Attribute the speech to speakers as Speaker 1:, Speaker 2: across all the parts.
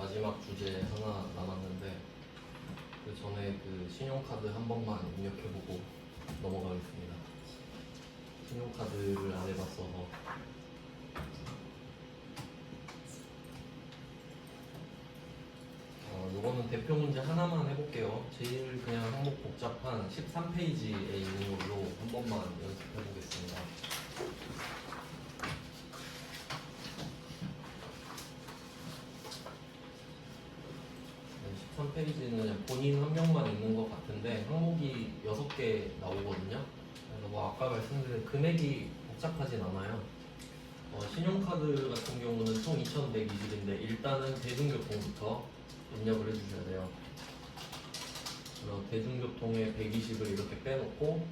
Speaker 1: 마지막 주제 하나 남았는데 그 전에 그 신용카드 한 번만 입력해보고 넘어가겠습니다. 신용카드를 안 해봤어서. 요거는 대표 문제 하나만 해볼게요. 제일 그냥 항목 복잡한 13페이지에 있는 걸로 한 번만 연습해보겠습니다. 13페이지는 본인 한 명만 있는 것 같은데 항목이 6개 나오거든요. 그래서 뭐 아까 말씀드린 금액이 복잡하진 않아요. 신용카드 같은 경우는 총 2,120인데 일단은 대중교통부터 입력을 해주셔야 돼요. 대중교통에 120을 이렇게 빼놓고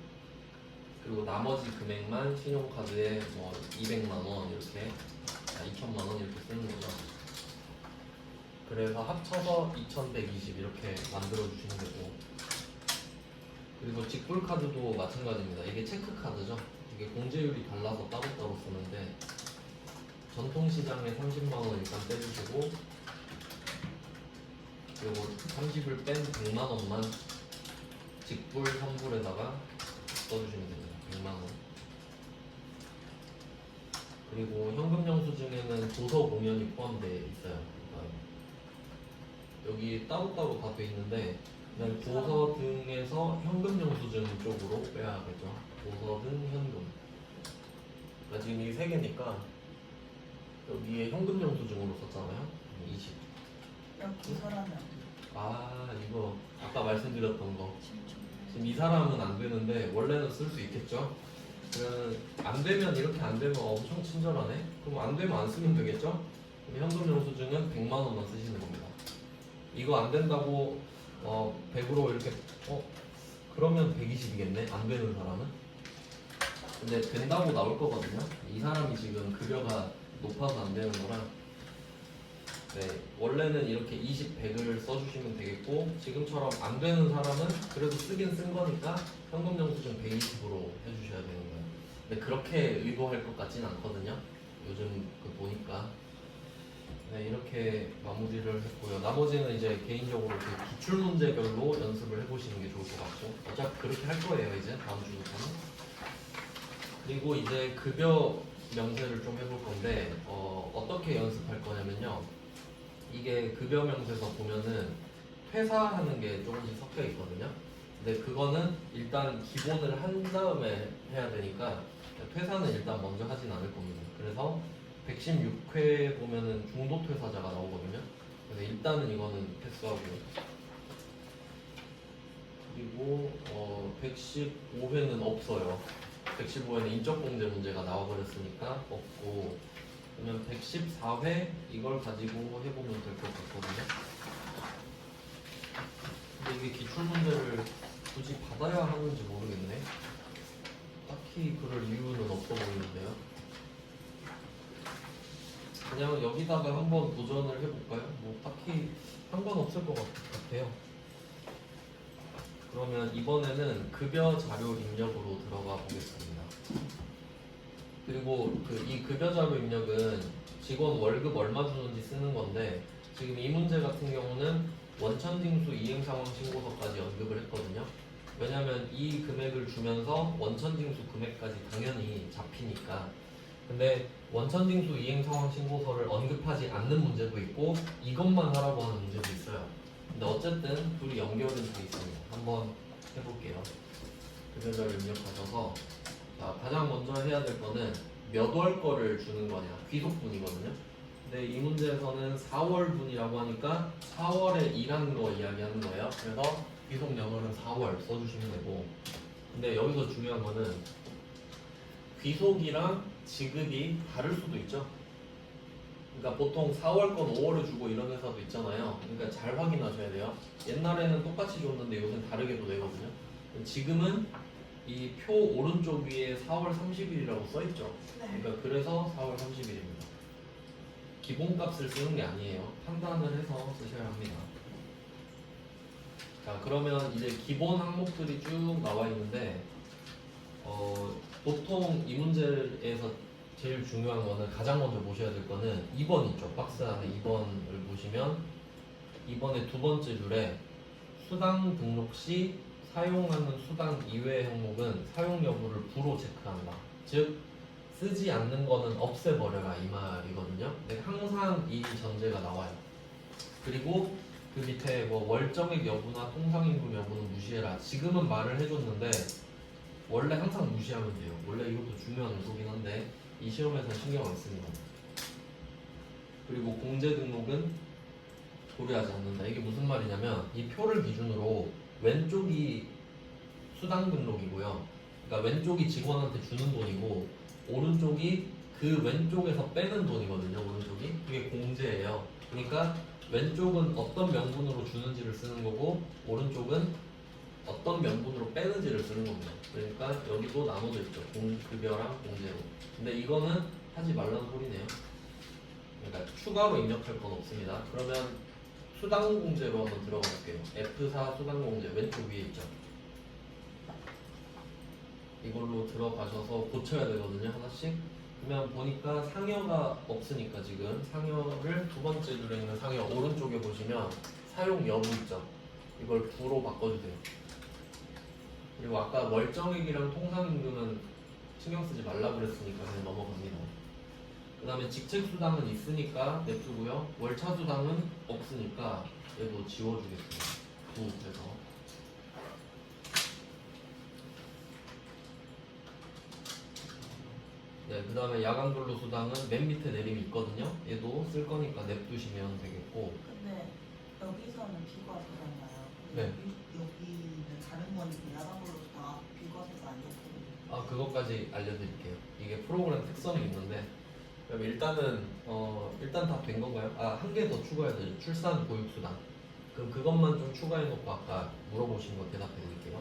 Speaker 1: 그리고 나머지 금액만 신용카드에 뭐 200만원 이렇게 2,000만원 이렇게 쓰는 거죠. 그래서 합쳐서 2,120 이렇게 만들어 주시면 되고, 그리고 직불카드도 마찬가지입니다. 이게 체크카드죠. 이게 공제율이 달라서 따로따로 쓰는데 전통시장에 30만원 일단 빼주시고 그리고 30을 뺀 100만원만 직불 3불에다가 써주시면 됩니다. 100만원. 그리고 현금 영수증에는 도서 공연이 포함되어 있어요. 여기 따로따로 다 돼 있는데 그냥 도서 등에서 현금 영수증 쪽으로 빼야겠죠. 도서 등 현금. 그러니까 지금 이 3개니까 여기에 현금 영수증으로 썼잖아요. 20.
Speaker 2: 여기 사람이
Speaker 1: 이거 아까 말씀드렸던 거. 지금 이 사람은 안 되는데 원래는 쓸 수 있겠죠. 그러면 안 되면 이렇게 안 되면 엄청 친절하네. 그럼 안 되면 안 쓰면 되겠죠. 그럼 현금 영수증은 100만 원만 쓰시는 겁니다. 이거 안 된다고 100으로 이렇게 그러면 120이겠네. 안 되는 사람은. 근데 된다고 나올 거거든요. 이 사람이 지금 급여가 높아서 안 되는 거라. 네, 원래는 이렇게 20, 100을 써주시면 되겠고 지금처럼 안 되는 사람은 그래도 쓰긴 쓴 거니까 현금 영수증 120으로 해주셔야 되는 거예요. 근데 그렇게 의도할 것 같진 않거든요. 요즘 보니까. 네, 이렇게 마무리를 했고요. 나머지는 이제 개인적으로 그 기출 문제별로 연습을 해보시는 게 좋을 것 같고 어차피 그렇게 할 거예요. 이제 다음 주부터는. 그리고 이제 급여 명세를 좀 해볼 건데 어떻게 연습할 거냐면요. 이게 급여 명세서 보면은 퇴사하는 게 조금씩 섞여 있거든요. 근데 그거는 일단 기본을 한 다음에 해야 되니까 퇴사는 일단 먼저 하진 않을 겁니다. 그래서 116회 보면은 중도 퇴사자가 나오거든요. 그래서 일단은 이거는 패스하고요. 그리고 115회는 없어요. 115회는 인적공제 문제가 나와버렸으니까 없고, 그러면 114회 이걸 가지고 해보면 될 것 같거든요. 근데 이게 기출 문제를 굳이 받아야 하는지 모르겠네. 딱히 그럴 이유는 없어 보이는데요. 그냥 여기다가 한번 도전을 해볼까요? 뭐 딱히 상관없을 것 같아요. 그러면 이번에는 급여 자료 입력으로 들어가 보겠습니다. 그리고 이 급여 자료 입력은 직원 월급 얼마 주는지 쓰는 건데 지금 이 문제 같은 경우는 원천징수 이행상황 신고서까지 언급을 했거든요. 왜냐하면 이 금액을 주면서 원천징수 금액까지 당연히 잡히니까. 근데 원천징수 이행상황 신고서를 언급하지 않는 문제도 있고 이것만 하라고 하는 문제도 있어요. 근데 어쨌든 둘이 연결은 돼 있습니다. 한번 해볼게요. 급여 자료 입력하셔서 자, 가장 먼저 해야 될 거는 몇 월 거를 주는 거냐, 귀속분이거든요. 근데 이 문제에서는 4월분이라고 하니까 4월에 일한 거 이야기하는 거예요. 그래서 귀속 연월은 4월 써주시면 되고, 근데 여기서 중요한 거는 귀속이랑 지급이 다를 수도 있죠. 그러니까 보통 4월 건 5월에 주고 이런 회사도 있잖아요. 그러니까 잘 확인하셔야 돼요. 옛날에는 똑같이 줬는데 요새는 다르게도 되거든요. 지금은 이 표 오른쪽 위에 4월 30일이라고 써있죠. 그러니까 그래서 4월 30일입니다. 기본값을 쓰는 게 아니에요. 판단을 해서 쓰셔야 합니다. 자, 그러면 이제 기본 항목들이 쭉 나와 있는데 보통 이 문제에서 제일 중요한 거는 가장 먼저 보셔야 될 거는 2번 있죠. 박스 안에 2번을 보시면 이번에 두 번째 줄에 수당 등록 시 사용하는 수당 이외의 항목은 사용 여부를 부로 체크한다. 즉 쓰지 않는 거는 없애버려라 이 말이거든요. 근데 항상 이 전제가 나와요. 그리고 그 밑에 뭐 월정액 여부나 통상임금 여부는 무시해라. 지금은 말을 해줬는데 원래 항상 무시하면 돼요. 원래 이것도 중요한 요소긴 한데 이 시험에서는 신경 안 씁니다. 그리고 공제 등록은 고려하지 않는다. 이게 무슨 말이냐면 이 표를 기준으로 왼쪽이 수당 등록이고요. 그러니까 왼쪽이 직원한테 주는 돈이고 오른쪽이 그 왼쪽에서 빼는 돈이거든요. 오른쪽이 그게 공제예요. 그러니까 왼쪽은 어떤 명분으로 주는지를 쓰는 거고 오른쪽은 어떤 명분으로 빼는지를 쓰는 겁니다. 그러니까 여기도 나눠져 있죠. 공급여랑 공제로. 근데 이거는 하지 말라는 소리네요. 그러니까 추가로 입력할 건 없습니다. 그러면 수당공제로 한번 들어가 볼게요. F4 수당공제 왼쪽 위에 있죠. 이걸로 들어가셔서 고쳐야 되거든요. 하나씩. 그러면 보니까 상여가 없으니까 지금 상여를 두 번째 줄에 있는 상여 오른쪽에 보시면 사용 여부 있죠. 이걸 부로 바꿔주세요. 그리고 아까 월정액이랑 통상임금은 신경 쓰지 말라 그랬으니까 그냥 넘어갑니다. 그 다음에 직책수당은 있으니까 냅두고요. 월차수당은 없으니까 얘도 지워주겠습니다. 부에서. 네, 그 다음에 야간근로수당은 맨 밑에 내림이 있거든요. 얘도 쓸 거니까 냅두시면 되겠고.
Speaker 2: 근데 여기서는 비과세잖아요.
Speaker 1: 네.
Speaker 2: 여기는 다른 거니까 야간으로 다 비과세가 안 좋거든요.
Speaker 1: 아, 그것까지 알려드릴게요. 이게 프로그램 특성이 있는데. 그럼 일단은 일단 다 된 건가요? 아, 한 개 더 추가해야 되죠. 출산 보육수당. 그럼 그것만 좀 추가해놓고 아까 물어보신 거 대답해드릴게요.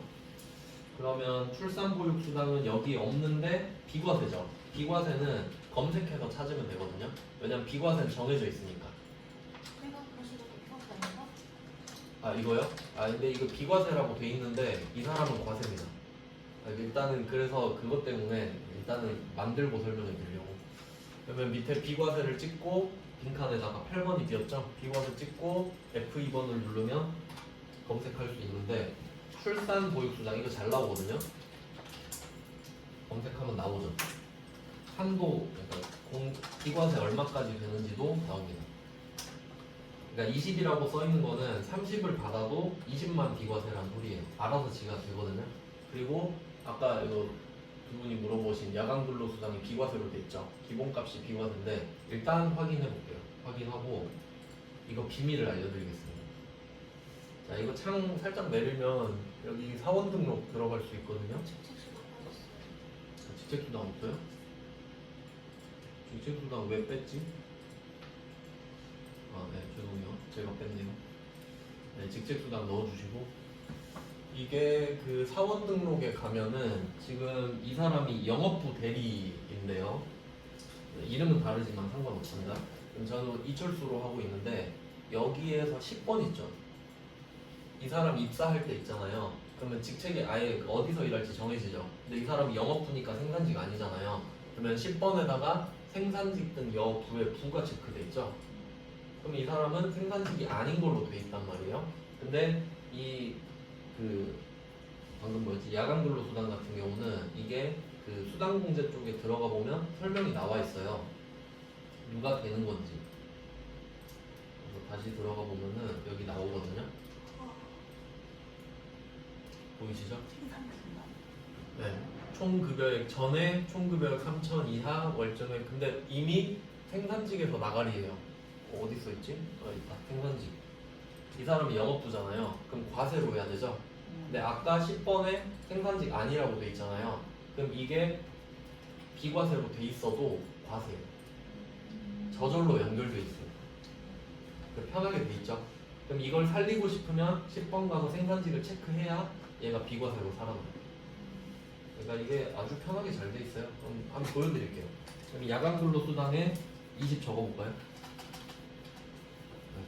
Speaker 1: 그러면 출산 보육수당은 여기 없는데 비과세죠. 비과세는 검색해서 찾으면 되거든요. 왜냐면 비과세는 정해져 있으니까. 아, 이거요? 아, 근데 이거 비과세라고 돼 있는데 이 사람은 과세입니다. 아, 일단은 그래서 그것 때문에 일단은 만들고 설명해 드리려고. 그러면 밑에 비과세를 찍고 빈칸에다가 8번이 비었죠? 비과세 찍고 F2번을 누르면 검색할 수 있는데 출산 보육수당 이거 잘 나오거든요. 검색하면 나오죠. 한도 그러니까 비과세 얼마까지 되는지도 나옵니다. 그러니까 20이라고 써 있는 거는 30을 받아도 20만 비과세란 소리예요. 알아서 지가 되거든요. 그리고 아까 이거 두 분이 물어보신 야간 근로수당이 비과세로 돼 있죠. 기본값이 비과세인데 일단 확인해 볼게요. 확인하고 이거 비밀을 알려드리겠습니다. 자, 이거 창 살짝 내리면 여기 사원 등록 들어갈 수 있거든요. 직책수당 없어요? 직책수당 왜 뺐지? 아, 네, 죄송해요. 제가 뺐네요. 네, 직책수당 넣어주시고 이게 그 사원 등록에 가면은 지금 이 사람이 영업부 대리인데요. 네, 이름은 다르지만 상관없습니다. 그럼 저는 이철수로 하고 있는데 여기에서 10번 있죠. 이 사람 입사할 때 있잖아요. 그러면 직책이 아예 어디서 일할지 정해지죠. 근데 이 사람이 영업부니까 생산직 아니잖아요. 그러면 10번에다가 생산직 등 여부의 부가 체크돼 있죠. 그럼 이 사람은 생산직이 아닌 걸로 돼 있단 말이에요. 근데 이 방금 뭐였지? 야간 근로수당 같은 경우는 이게 그 수당공제 쪽에 들어가 보면 설명이 나와 있어요. 누가 되는 건지. 그래서 다시 들어가 보면은 여기 나오거든요. 보이시죠? 네. 총급여액 전에 총급여액 3천 이하 월정액. 근데 이미 생산직에서 나가리예요. 어디 써 있지? 있다. 생산직. 이 사람이 영업부잖아요. 그럼 과세로 해야 되죠? 근데 아까 10번에 생산직 아니라고 돼 있잖아요. 그럼 이게 비과세로 돼 있어도 과세예요. 저절로 연결돼 있어요. 편하게 돼 있죠? 그럼 이걸 살리고 싶으면 10번 가서 생산직을 체크해야 얘가 비과세로 살아나요. 그러니까 이게 아주 편하게 잘 돼 있어요. 그럼 한번 보여드릴게요. 그럼 야간 근로수당에 20 적어볼까요?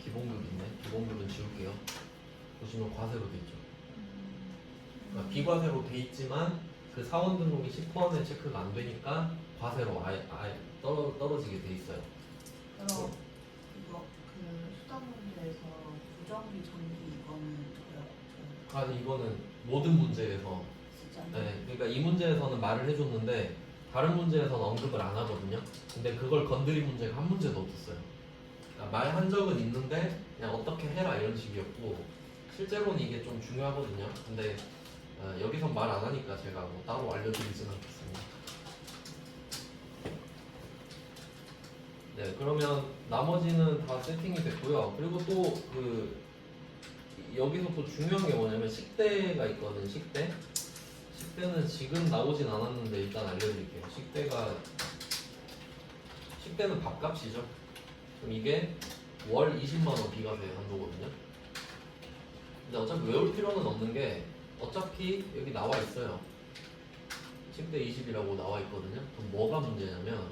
Speaker 1: 기본급 있네. 기본급은 지울게요. 보시면 과세로 돼 있죠. 그러니까 비과세로 돼 있지만 그 사원 등록이 10번에 체크가 안 되니까 과세로 아예 떨어지게 돼 있어요.
Speaker 2: 그럼 이거 그 수당 문제에서 가정비 전기 이거는 저요.
Speaker 1: 아니 이거는 모든 문제에서
Speaker 2: 진짜.
Speaker 1: 네, 그러니까 이 문제에서는 말을 해줬는데 다른 문제에서는 언급을 안 하거든요. 근데 그걸 건드린 문제가 한 문제도 없었어요. 그러니까 말한 적은 있는데 그냥 어떻게 해라 이런 식이었고 실제로는 이게 좀 중요하거든요. 근데 여기선 말 안 하니까 제가 뭐 따로 알려드리진 않겠습니다. 네, 그러면 나머지는 다 세팅이 됐고요. 그리고 또 여기서 또 중요한 게 뭐냐면 식대가 있거든. 식대는 지금 나오진 않았는데 일단 알려드릴게요. 식대는 밥값이죠. 그럼 이게 월 20만원 비과세 한도거든요. 근데 어차피 외울 필요는 없는 게 어차피 여기 나와 있어요. 식대 20이라고 나와 있거든요. 그럼 뭐가 문제냐면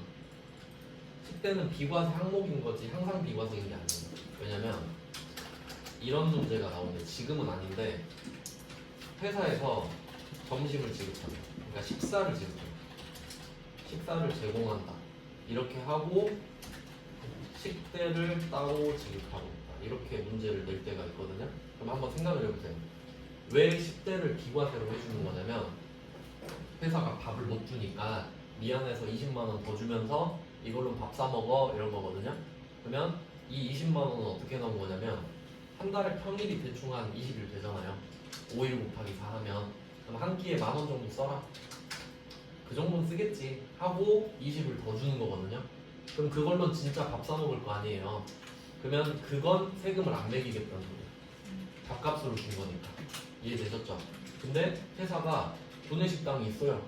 Speaker 1: 식대는 비과세 항목인 거지 항상 비과세인 게 아니에요. 왜냐면 이런 문제가 나오는데 지금은 아닌데 회사에서 점심을 지급한다. 그러니까 식사를 지급한다. 식사를 제공한다. 이렇게 하고 식대를 따로 지급하고 있다. 이렇게 문제를 낼 때가 있거든요. 그럼 한번 생각을 해보세요. 왜 식대를 비과세로 해주는 거냐면 회사가 밥을 못 주니까 미안해서 20만 원 더 주면서 이걸로 밥 사 먹어 이런 거거든요. 그러면 이 20만 원은 어떻게 나온 거냐면 한 달에 평일이 대충 한 20일 되잖아요. 5일 곱하기 4 하면 그럼 한 끼에 10,000원 정도 써라. 그 정도는 쓰겠지 하고 20을 더 주는 거거든요. 그럼 그걸로 진짜 밥 사 먹을 거 아니에요. 그러면 그건 세금을 안 매기겠다는 소리예요. 밥값으로 준 거니까. 이해되셨죠? 근데 회사가 구내식당이 있어요.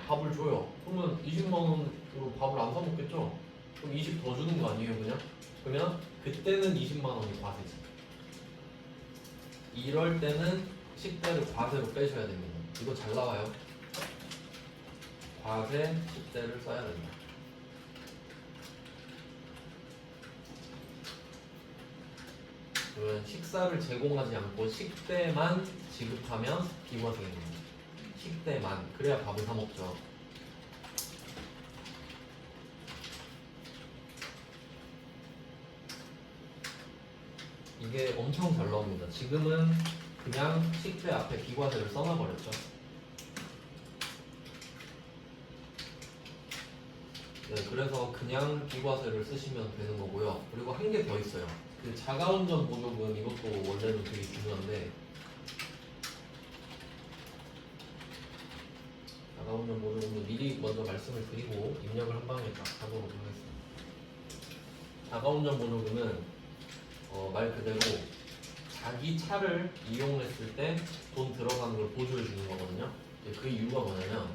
Speaker 1: 밥을 줘요. 그러면 20만 원으로 밥을 안 사 먹겠죠? 그럼 20 더 주는 거 아니에요, 그냥? 그러면 그때는 20만 원이 과세지. 이럴 때는 식대를 과세로 빼셔야 됩니다. 이거 잘 나와요. 과세 식대를 써야 된다. 그러면 식사를 제공하지 않고 식대만 지급하면 비과세입니다. 식대만. 그래야 밥을 사 먹죠. 이게 엄청 잘 나옵니다. 지금은 그냥 식대 앞에 비과세를 써놔버렸죠. 네, 그래서 그냥 비과세를 쓰시면 되는 거고요. 그리고 한 개 더 있어요. 그 자가운전 보조금 이것도 원래는 되게 중요한데 자가운전 보조금은 미리 먼저 말씀을 드리고 입력을 한 방에 딱 하도록 하겠습니다. 자가운전 보조금은 말 그대로 자기 차를 이용했을 때 돈 들어가는 걸 보조해 주는 거거든요. 그 이유가 뭐냐면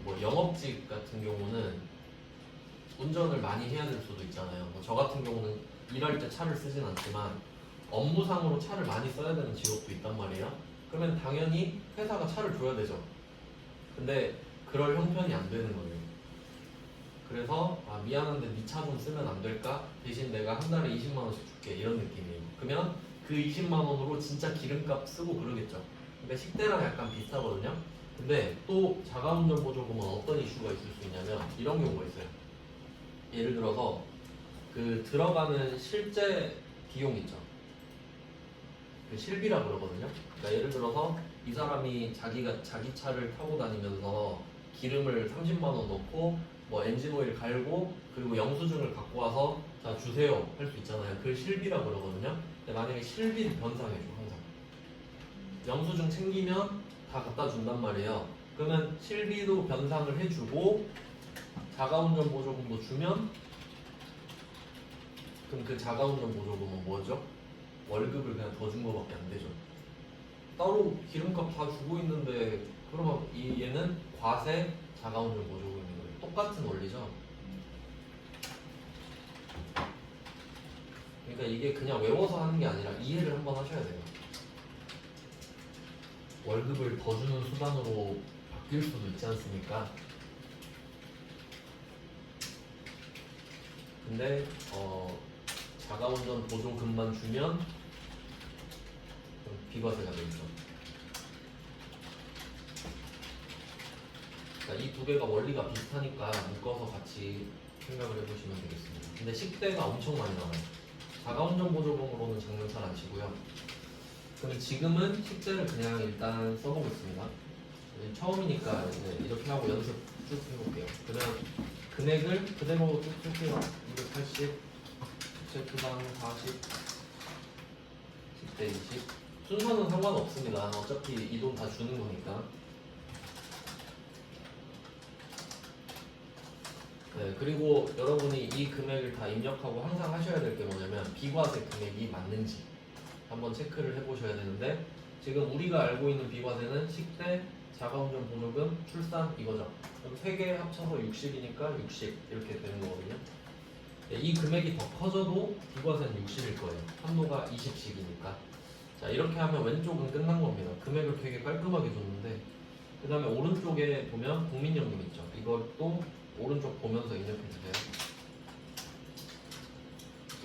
Speaker 1: 뭐 영업직 같은 경우는 운전을 많이 해야 될 수도 있잖아요. 저 같은 경우는 일할 때 차를 쓰진 않지만 업무상으로 차를 많이 써야 되는 직업도 있단 말이에요. 그러면 당연히 회사가 차를 줘야 되죠. 근데 그럴 형편이 안 되는 거예요. 그래서 미안한데 네 차 좀 쓰면 안 될까? 대신 내가 한 달에 20만 원씩 줄게 이런 느낌이에요. 그러면 그 20만 원으로 진짜 기름값 쓰고 그러겠죠. 근데 식대랑 약간 비슷하거든요. 근데 또 자가운전 보조금은 어떤 이슈가 있을 수 있냐면 이런 경우가 있어요. 예를 들어서 그 들어가는 실제 비용 있죠. 그 실비라 그러거든요. 그러니까 예를 들어서 이 사람이 자기 차를 타고 다니면서 기름을 30만 원 넣고 뭐 엔진 오일 갈고 그리고 영수증을 갖고 와서 자 주세요 할 수 있잖아요. 그걸 실비라 그러거든요. 근데 만약에 실비를 변상해줘 항상. 영수증 챙기면 다 갖다 준단 말이에요. 그러면 실비도 변상을 해주고 자가운전 보조금도 주면 그럼 그 자가운전 보조금은 뭐죠? 월급을 그냥 더 준 거밖에 안 되죠. 따로 기름값 다 주고 있는데 그러면 얘는 과세 자가운전 보조금인 거예요. 똑같은 원리죠. 그러니까 이게 그냥 외워서 하는 게 아니라 이해를 한번 하셔야 돼요. 월급을 더 주는 수단으로 바뀔 수도 있지 않습니까? 근데 자가운전 보조금만 주면 비과세가 되죠. 그러니까 이 두 개가 원리가 비슷하니까 묶어서 같이 생각을 해보시면 되겠습니다. 근데 식대가 엄청 많이 나와요. 자가운전 보조금으로는 장난 잘 안 치고요. 그럼 지금은 식대를 그냥 일단 써보겠습니다. 처음이니까 이제 이렇게 하고 연습 쭉 해볼게요. 그냥 금액을 그대로 쭉 쓸게요. 280, 세트당 40, 10대 20. 순서는 상관없습니다. 어차피 이 돈 다 주는 거니까. 네, 그리고 여러분이 이 금액을 다 입력하고 항상 하셔야 될 게 뭐냐면 비과세 금액이 맞는지 한번 체크를 해보셔야 되는데, 지금 우리가 알고 있는 비과세는 식대, 자가운전 보조금, 출산 이거죠. 그럼 세 개 합쳐서 60이니까 60 이렇게 되는 거거든요. 네, 이 금액이 더 커져도 비과세는 60일 거예요. 한도가 20씩이니까. 자, 이렇게 하면 왼쪽은 끝난 겁니다. 금액을 되게 깔끔하게 줬는데, 그 다음에 오른쪽에 보면 국민연금 있죠. 이것도 오른쪽 보면서 입력해주세요.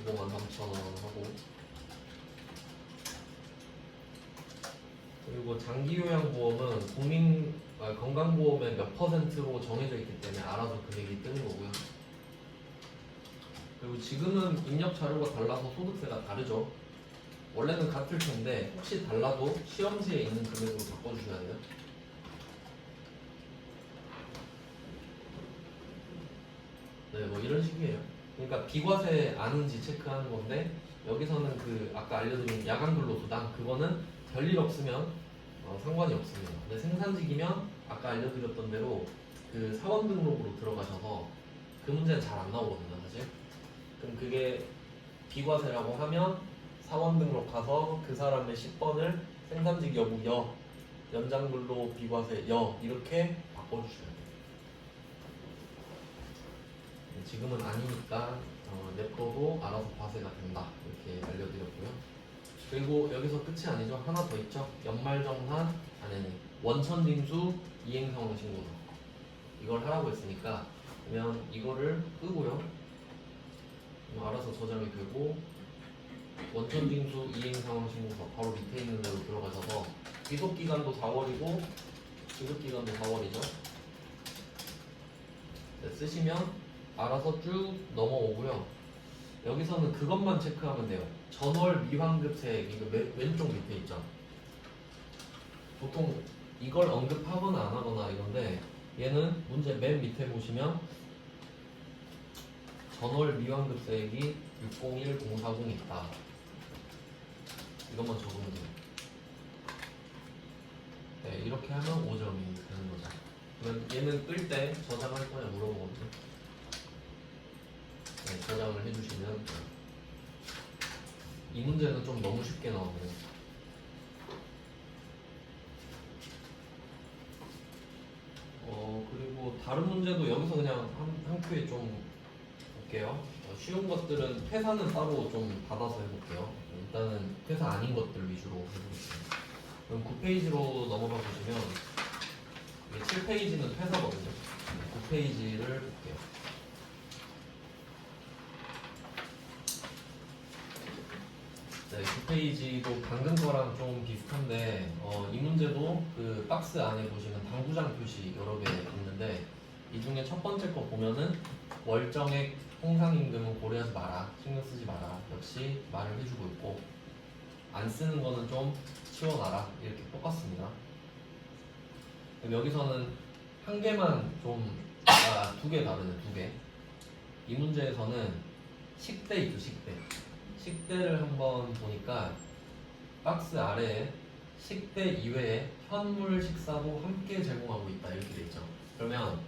Speaker 1: 15만 3천 원 하고, 그리고 장기요양보험은 건강보험의 몇 퍼센트로 정해져 있기 때문에 알아서 금액이 뜨는 거고요. 그리고 지금은 입력 자료가 달라서 소득세가 다르죠. 원래는 같을 텐데 혹시 달라도 시험지에 있는 금액으로 바꿔주셔야 돼요. 네, 뭐 이런 식이에요. 그러니까 비과세 아는지 체크하는 건데, 여기서는 그 아까 알려드린 야간근로수당 그거는 별일 없으면 상관이 없습니다. 근데 생산직이면 아까 알려드렸던 대로 그 사원 등록으로 들어가셔서 그 문제는 잘 안 나오거든요, 사실. 그럼 그게 비과세라고 하면 사원 등록 가서 그 사람의 10번을 생산직 여부 여, 연장근로 비과세 여 이렇게 바꿔주셔야 돼요. 지금은 아니니까 냅둬도 알아서 과세가 된다 이렇게 알려드렸고요. 그리고 여기서 끝이 아니죠. 하나 더 있죠. 연말정산 원천징수 이행상황신고서 이걸 하라고 했으니까 그러면 이거를 끄고요. 알아서 저장이 되고, 원천징수 이행상황신고서 바로 밑에 있는 데로 들어가셔서 귀속기간도 4월이고 지급기간도 4월이죠. 네, 쓰시면 알아서 쭉 넘어오고요. 여기서는 그것만 체크하면 돼요. 전월 미환급세액 이거 왼쪽 밑에 있죠. 보통 이걸 언급하거나 안 하거나 이건데, 얘는 문제 맨 밑에 보시면 전월 미환급세액이 601040 있다. 이것만 적으면 돼요. 네, 이렇게 하면 5점이 되는 거죠. 그러면 얘는 끌 때 저장할 거냐 물어보거든요. 네, 저장을 해주시면 돼요. 이 문제는 좀 너무 쉽게 나오네요. 그리고 다른 문제도 여기서 그냥 한 큐에 좀 볼게요. 쉬운 것들은 회사는 따로 좀 받아서 해볼게요. 일단은 회사 아닌 것들 위주로 해보겠습니다. 그럼 9페이지로 넘어가 보시면 7페이지는 회사거든요. 9페이지를 볼게요. 네, 9페이지도 방금 거랑 좀 비슷한데 이 문제도 그 박스 안에 보시면 당구장 표시 여러 개 있는데, 이 중에 첫 번째 거 보면은 월정액 통상임금은 고려하지 마라, 신경 쓰지 마라 역시 말을 해주고 있고, 안 쓰는 거는 좀 치워놔라 이렇게 똑같습니다. 여기서는 한 개만 두 개 다르네. 두 개. 이 문제에서는 식대 있죠. 식대를 한번 보니까 박스 아래에 식대 이외에 현물 식사도 함께 제공하고 있다 이렇게 돼 있죠. 그러면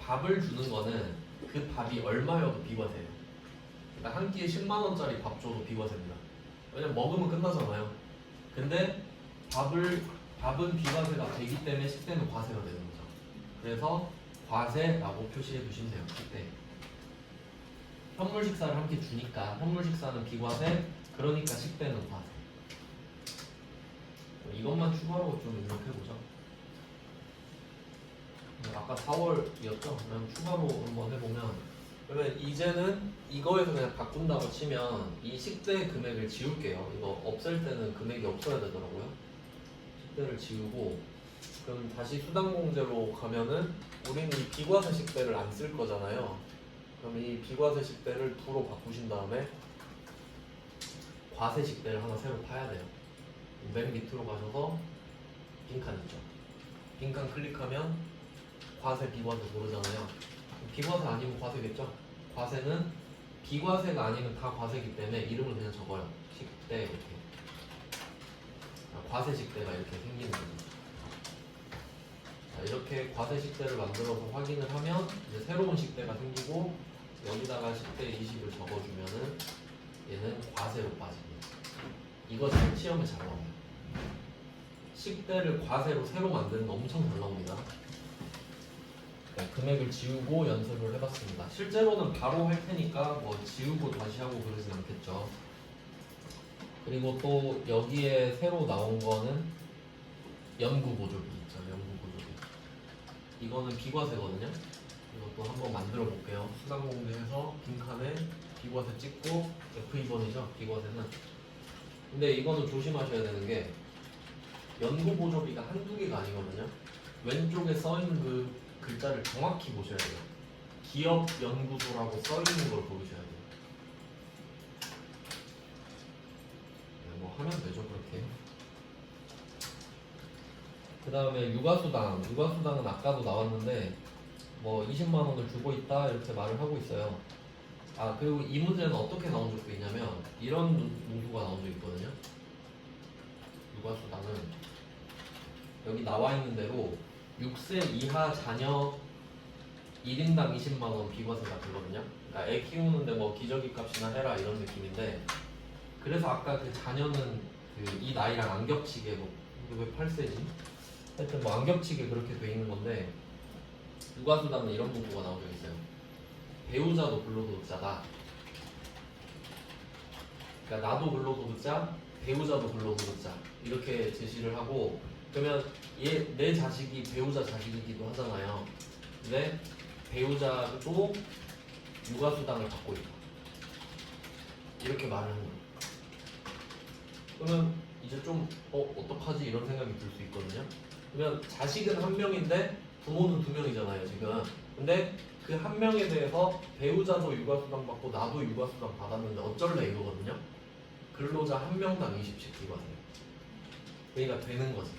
Speaker 1: 밥을 주는 거는 그 밥이 얼마여도 비과세예요. 그러니까 한 끼에 10만 원짜리 밥 줘도 비과세입니다. 왜냐면 먹으면 끝나잖아요. 근데 밥은 비과세가 되기 때문에 식대는 과세가 되는 거죠. 그래서 과세라고 표시해 두시면 돼요. 식대. 현물 식사를 함께 주니까 현물 식사는 비과세, 그러니까 식대는 과세. 이것만 추가로 좀 입력해보죠. 아까 4월이었죠? 그럼 추가로 한번 해보면, 그러면 이제는 이거에서 그냥 바꾼다고 치면 이 식대 금액을 지울게요. 이거 없앨 때는 금액이 없어야 되더라고요. 식대를 지우고, 그럼 다시 수당공제로 가면은 우리는 이 비과세 식대를 안 쓸 거잖아요. 그럼 이 비과세 식대를 2로 바꾸신 다음에 과세 식대를 하나 새로 파야 돼요. 맨 밑으로 가셔서 빈칸 있죠. 빈칸 클릭하면 과세 비과세 고르잖아요. 비과세 아니면 과세겠죠. 과세는 비과세가 아니면 다 과세기 때문에 이름을 그냥 적어요. 식대 이렇게. 과세 식대가 이렇게 생기는 겁니다. 자, 이렇게 과세 식대를 만들어서 확인을 하면 이제 새로운 식대가 생기고 여기다가 식대 20을 적어주면은 얘는 과세로 빠집니다. 이거 잘 시험에 잘 나와요. 식대를 과세로 새로 만드는 거 엄청 잘 나옵니다. 네, 금액을 지우고 연습을 해봤습니다. 실제로는 바로 할 테니까 뭐 지우고 다시 하고 그러진 않겠죠. 그리고 또 여기에 새로 나온 거는 연구보조비 있죠. 연구보조비. 이거는 비과세거든요. 이것도 한번 만들어 볼게요. 수강공제해서 빈칸에 비과세 찍고 F2번이죠. 비과세는. 근데 이거는 조심하셔야 되는 게 연구보조비가 한두 개가 아니거든요. 왼쪽에 써있는 그 글자를 정확히 보셔야 돼요. 기업연구소라고 써있는 걸 보셔야 돼요. 네, 뭐 하면 되죠 그렇게. 그 다음에 육아수당. 육아수당은 아까도 나왔는데 뭐 20만 원을 주고 있다 이렇게 말을 하고 있어요. 아 그리고 이 문제는 어떻게 나온 적도 있냐면 이런 문구가 나온 적 있거든요. 육아수당은 여기 나와 있는 대로 6세 이하 자녀 1인당 20만 원 비과세가 되거든요. 그러니까 애 키우는데 뭐 기저귀 값이나 해라 이런 느낌인데 그래서 아까 그 자녀는 그 이 나이랑 안 겹치게 뭐 왜 8세지? 하여튼 뭐 안 겹치게 그렇게 돼 있는 건데 육아수당은 이런 문구가 나온 적 있어요. 배우자도 근로소득자다. 그러니까 나도 근로소득자, 배우자도 근로소득자 이렇게 제시를 하고 그러면 얘 내 자식이 배우자 자식이기도 하잖아요. 근데 배우자도 육아수당을 받고 있다. 이렇게 말을 하는 거예요. 그러면 이제 좀 어떡하지 이런 생각이 들 수 있거든요. 그러면 자식은 한 명인데 부모는 두 명이잖아요 지금. 근데 그 한 명에 대해서 배우자도 육아수당 받고 나도 육아수당 받았는데 어쩔래 이거거든요. 근로자 한 명당 20씩 비과세. 그러니까 되는 거지.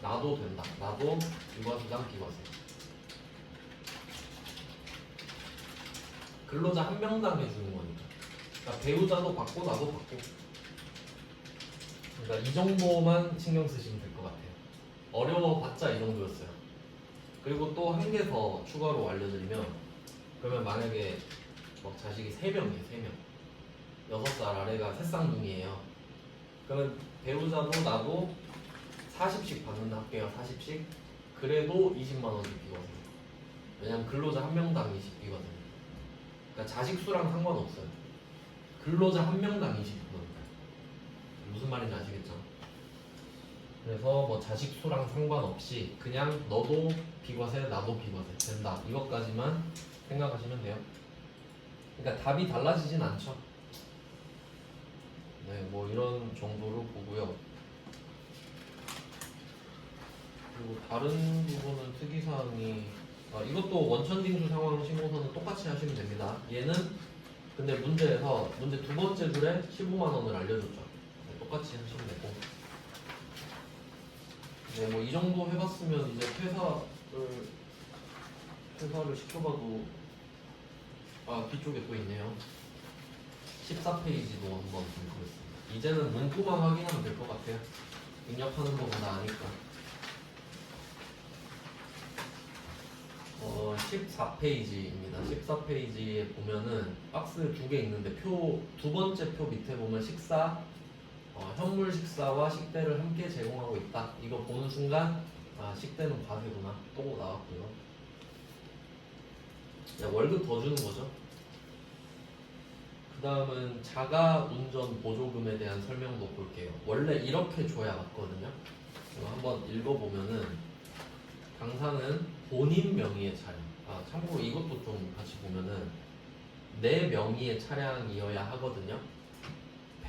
Speaker 1: 나도 된다. 나도 육아수당 비과세. 근로자 한 명당 해주는 거니까. 그러니까 배우자도 받고 나도 받고. 그러니까 이 정도만 신경 쓰시면 될 것 같아요. 어려워봤자 이 정도였어요. 그리고 또 한 개 더 추가로 알려드리면 그러면 만약에 막 자식이 3명이에요. 3명. 6살 아래가 새쌍둥이에요. 그러면 배우자도 나도 40씩 받는다 할게요. 40씩. 그래도 20만 원씩 비과세. 왜냐면 근로자 한 명당 20 비과세. 그러니까 자식 수랑 상관없어요. 근로자 한 명당 20%니까. 무슨 말인지 아시겠죠? 그래서 뭐 자식 수랑 상관없이 그냥 너도 비과세 나도 비과세 된다. 이것까지만 생각하시면 돼요. 그러니까 답이 달라지진 않죠. 네, 뭐 이런 정도로 보고요. 그리고 다른 부분은 특이사항이 이것도 원천징수 상황 신고서는 똑같이 하시면 됩니다. 얘는 근데 문제에서 문제 두 번째 줄에 15만 원을 알려줬죠. 네, 똑같이 하시면 되고. 네, 뭐 이 정도 해봤으면 이제 퇴사를 시켜봐도 뒤쪽에 또 있네요. 14페이지도 한번 보겠습니다. 이제는 문구만 확인하면 될 것 같아요. 입력하는 거 다 아니까. 14페이지입니다. 14페이지에 보면은 박스 2개 있는데 두 번째 표 밑에 보면 식사, 현물 식사와 식대를 함께 제공하고 있다. 이거 보는 순간 식대는 과세구나. 또 나왔고요. 월급 더 주는 거죠. 그 다음은 자가운전 보조금에 대한 설명도 볼게요. 원래 이렇게 줘야 맞거든요. 한번 읽어보면은 당사는 본인 명의의 차량. 참고로 이것도 좀 같이 보면은 내 명의의 차량이어야 하거든요.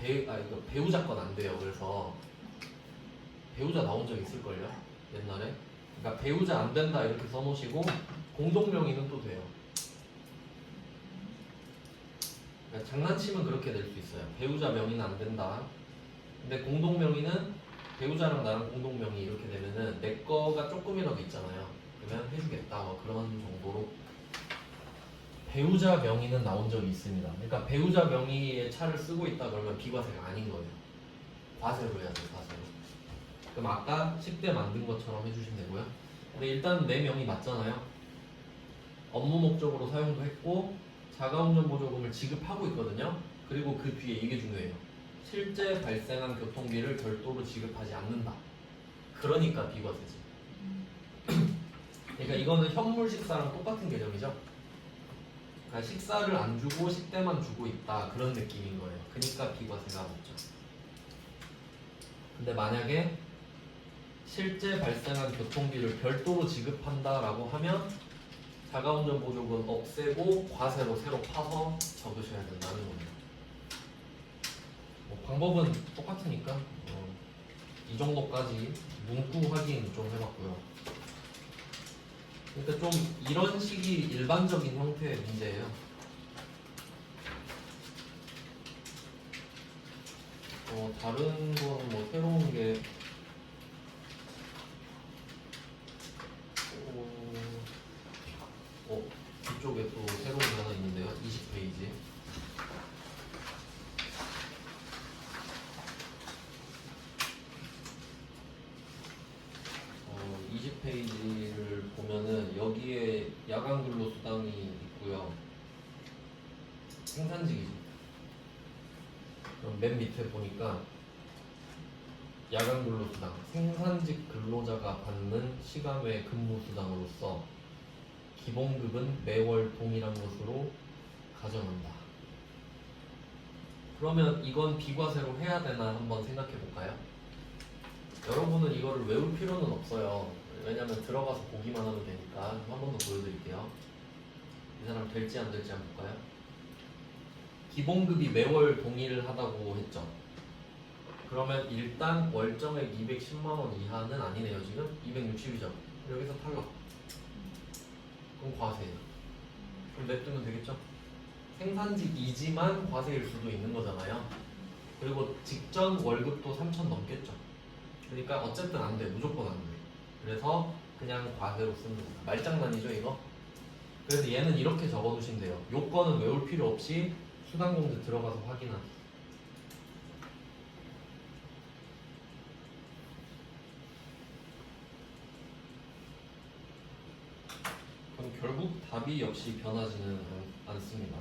Speaker 1: 이거 배우자 건 안 돼요. 그래서 배우자 나온 적 있을걸요? 옛날에. 그러니까 배우자 안 된다 이렇게 써놓으시고 공동 명의는 또 돼요. 그러니까 그러니까 장난치면 그렇게 될 수 있어요. 배우자 명의는 안 된다. 근데 공동 명의는 배우자랑 나랑 공동 명의 이렇게 되면은 내 거가 조금이라도 있잖아요. 그러면 해주겠다. 뭐 그런 정도로. 배우자 명의는 나온 적이 있습니다. 그러니까 배우자 명의의 차를 쓰고 있다 그러면 비과세가 아닌 거예요. 과세로 해야 돼요. 과세로. 그럼 아까 10대 만든 것처럼 해주시면 되고요. 근데 일단 내 명의 맞잖아요. 업무 목적으로 사용도 했고 자가운전 보조금을 지급하고 있거든요. 그리고 그 뒤에 이게 중요해요. 실제 발생한 교통비를 별도로 지급하지 않는다. 그러니까 비과세지. 그러니까 이거는 현물 식사랑 똑같은 개념이죠. 그러니까 식사를 안 주고 식대만 주고 있다 그런 느낌인 거예요. 그러니까 비과세가 없죠. 근데 만약에 실제 발생한 교통비를 별도로 지급한다라고 하면 자가운전 보조금 없애고 과세로 새로 파서 적으셔야 된다는 겁니다. 뭐 방법은 똑같으니까 이 정도까지 문구 확인 좀 해봤고요. 그러니까 좀 이런 식이 일반적인 형태의 문제예요. 다른 거는 뭐 새로운 게 뒤쪽에 또 새로운 게 하나 있는데요. 20페이지. 어, 20페이지를 보면은 여기에 야간 근로 수당이 있고요. 생산직이죠. 그럼 맨 밑에 보니까 야간 근로 수당, 생산직 근로자가 받는 시간 외 근무 수당으로서 기본급은 매월 동일한 것으로 가정한다. 그러면 이건 비과세로 해야 되나 한번 생각해 볼까요? 여러분은 이거를 외울 필요는 없어요. 왜냐면 들어가서 보기만 하면 되니까. 한 번 더 보여드릴게요. 이 사람 될지 안 될지 한번 볼까요? 기본급이 매월 동일하다고 했죠. 그러면 일단 월정액 210만원 이하는 아니네요. 지금 260이죠. 여기서 탈락. 그럼 과세예요. 그럼 냅두면 되겠죠? 생산직이지만 과세일 수도 있는 거잖아요. 그리고 직전 월급도 3천 넘겠죠. 그러니까 어쨌든 안 돼. 무조건 안 돼. 그래서 그냥 과세로 쓰는 거다. 말장난이죠 이거? 그래서 얘는 이렇게 적어두시면 돼요. 요건은 외울 필요 없이 수당공제 들어가서 확인하기. 그럼 결국 답이 역시 변하지는 않습니다.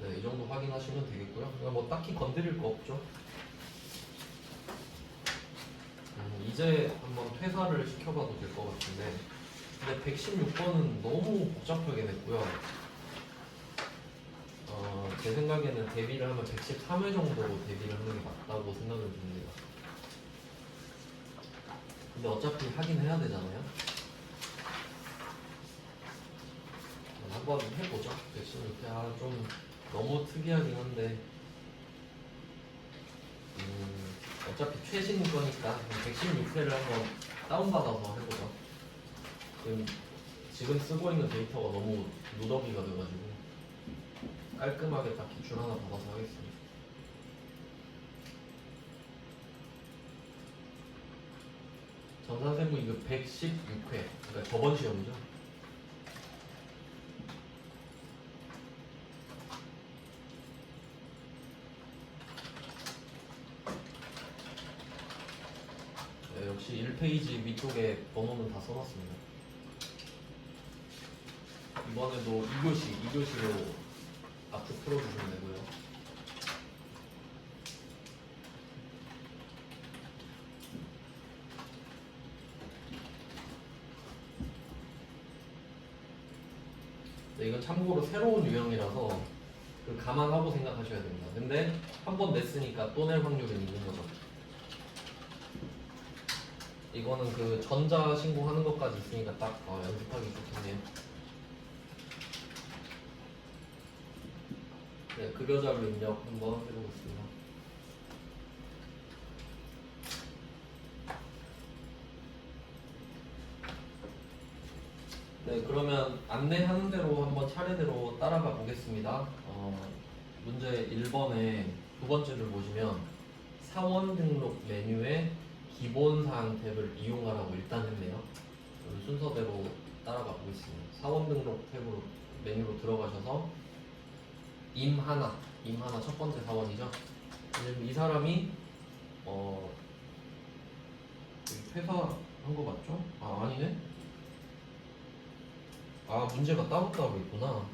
Speaker 1: 네, 이 정도 확인하시면 되겠고요. 그러니까 뭐 딱히 건드릴 거 없죠. 이제 한번 퇴사를 시켜봐도 될 것 같은데, 근데 116번은 너무 복잡하게 냈고요. 제 생각에는 대비를 하면 113회 정도로 대비를 하는 게 맞다고 생각을 듭니다. 근데 어차피 하긴 해야 되잖아요. 한번 해보죠. 116회 좀 너무 특이하긴 한데 어차피 최신 거니까 116회를 한번 다운받아서 해보죠. 지금 쓰고 있는 데이터가 너무 누더기가 돼가지고 깔끔하게 딱 기출 하나 받아서 하겠습니다. 정산세무 이거 116회, 그러니까 저번 시험이죠. 네, 역시 1페이지 위쪽에 번호는 다 써놨습니다. 이번에도 2교시로 앞으로 풀어주시면 되고요. 네, 이건 참고로 새로운 유형이라서 감안하고 생각하셔야 됩니다. 근데 한 번 냈으니까 또 낼 확률은 있는 거죠. 이거는 그 전자 신고하는 것까지 있으니까 딱 연습하기 좋겠네요. 네, 급여자료 입력 한번 해보겠습니다. 네, 네, 그러면 안내하는 대로 한번 차례대로 따라가 보겠습니다. 문제 1번에 두 번째를 보시면 사원 등록 메뉴에 기본사항 탭을 이용하라고 일단 했네요. 그럼 순서대로 따라가 보겠습니다. 사원 등록 탭으로 메뉴로 들어가셔서 임 하나 첫 번째 사원이죠. 왜냐면 이 사람이 여기 회사 한 거 맞죠? 아, 아니네. 아, 문제가 따로따로 있구나.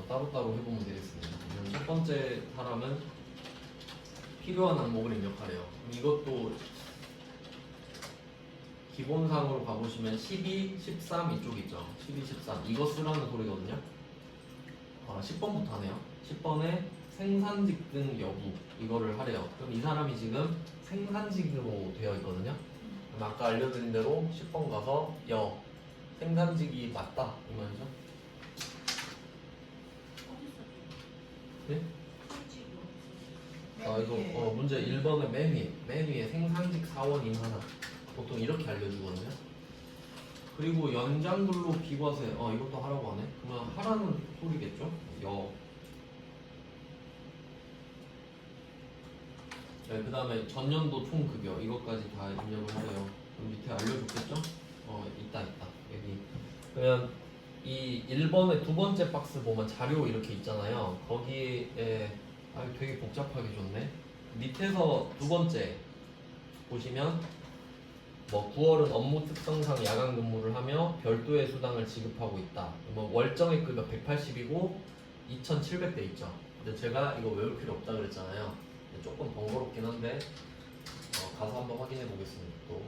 Speaker 1: 따로따로 해보면 되겠습니다. 그러면 첫 번째 사람은 필요한 항목을 입력하래요. 그럼 이것도 기본상으로 가보시면 12, 13 이쪽 있죠. 12, 13 이거 쓰라는 소리거든요. 10번부터 하네요. 10번에 생산직 등 여부 이거를 하래요. 그럼 이 사람이 지금 생산직으로 되어 있거든요. 그럼 아까 알려드린 대로 10번 가서 생산직이 맞다 이 말이죠. 네? 이거 문제 1번의 맨 위에 생산직 사원임 하나 보통 이렇게 알려주거든요. 그리고 연장근로 비과세 이것도 하라고 하네. 그러면 하라는 소리겠죠? 네, 그 다음에 전년도 총급여 이것까지 다 입력을 하래요. 그럼 밑에 알려줬겠죠? 있다 여기. 그러면 이 1번의 두 번째 박스 보면 자료 이렇게 있잖아요. 거기에 되게 복잡하게 줬네. 밑에서 두 번째 보시면 9월은 업무 특성상 야간 근무를 하며 별도의 수당을 지급하고 있다. 월정액 급여 180이고 2,700대 있죠. 근데 제가 이거 외울 필요 없다 그랬잖아요. 조금 번거롭긴 한데 가서 한번 확인해 보겠습니다. 또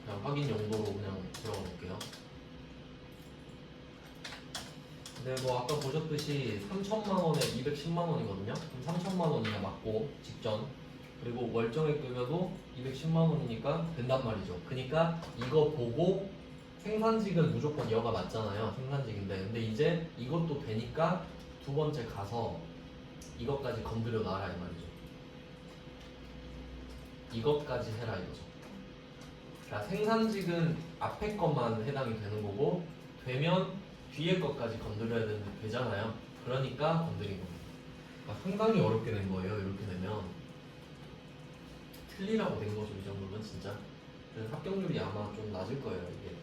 Speaker 1: 그냥 확인 용도로 그냥 들어가 볼게요. 네, 아까 보셨듯이 3천만 원에 210만 원이거든요. 그럼 3천만 원이야 맞고 직전. 그리고 월정액 급여도 210만 원이니까 된단 말이죠. 그러니까 이거 보고 생산직은 무조건 여가 맞잖아요. 생산직인데. 근데 이제 이것도 되니까 두 번째 가서 이것까지 건드려 놔라 이 말이죠. 이것까지 해라 이거죠. 그러니까 생산직은 앞에 것만 해당이 되는 거고 되면 뒤에 것까지 건드려야 되잖아요. 그러니까 건드린 겁니다. 그러니까 상당히 어렵게 된 거예요. 이렇게 되면 틀리라고 된 거죠. 이 정도면 진짜. 그래서 합격률이 아마 좀 낮을 거예요. 이게.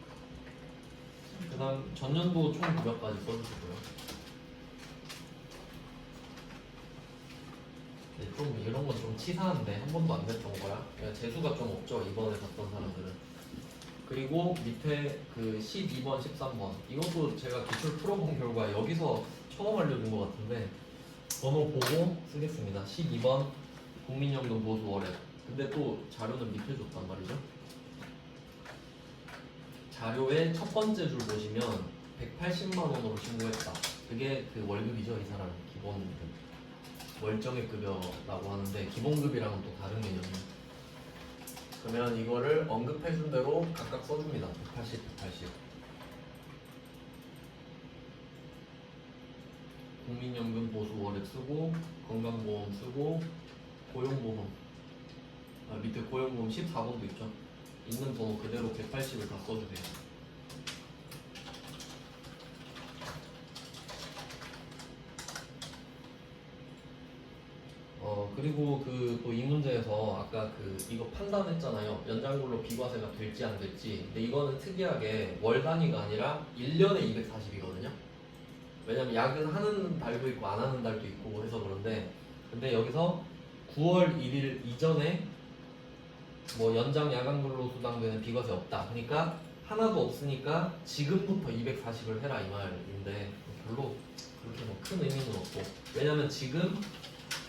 Speaker 1: 그다음 전년도 총 급여까지 써주시고요. 네, 좀 이런 건 좀 치사한데 한 번도 안 됐던 거야. 그러니까 재수가 좀 없죠. 이번에 갔던 사람들은. 그리고 밑에 그 12번, 13번 이것도 제가 기출 풀어본 결과 여기서 처음 알려준 것 같은데 번호 보고 쓰겠습니다. 12번 국민연금 보수 월액. 근데 또 자료는 밑에 줬단 말이죠. 자료의 첫 번째 줄 보시면 180만 원으로 신고했다. 그게 그 월급이죠. 이 사람 기본 월정액 급여라고 하는데 기본급이랑은 또 다른 개념이에요. 그러면 이거를 언급해준 대로 각각 써줍니다. 180, 180. 국민연금 보수 월액 쓰고 건강보험 쓰고 고용보험 밑에 고용보험 14번도 있죠. 있는 번호 그대로 180을 다 써주세요. 그리고 그 또 이 문제에서 아까 이거 판단했잖아요. 연장근로 비과세가 될지 안 될지. 근데 이거는 특이하게 월 단위가 아니라 1년에 240이거든요. 왜냐면 야근하는 달도 있고 안 하는 달도 있고 해서 그런데 근데 여기서 9월 1일 이전에 연장 야간 근로 수당되는 비과세 없다. 그러니까 하나도 없으니까 지금부터 240을 해라 이 말인데 별로 그렇게 큰 의미는 없고 왜냐면 지금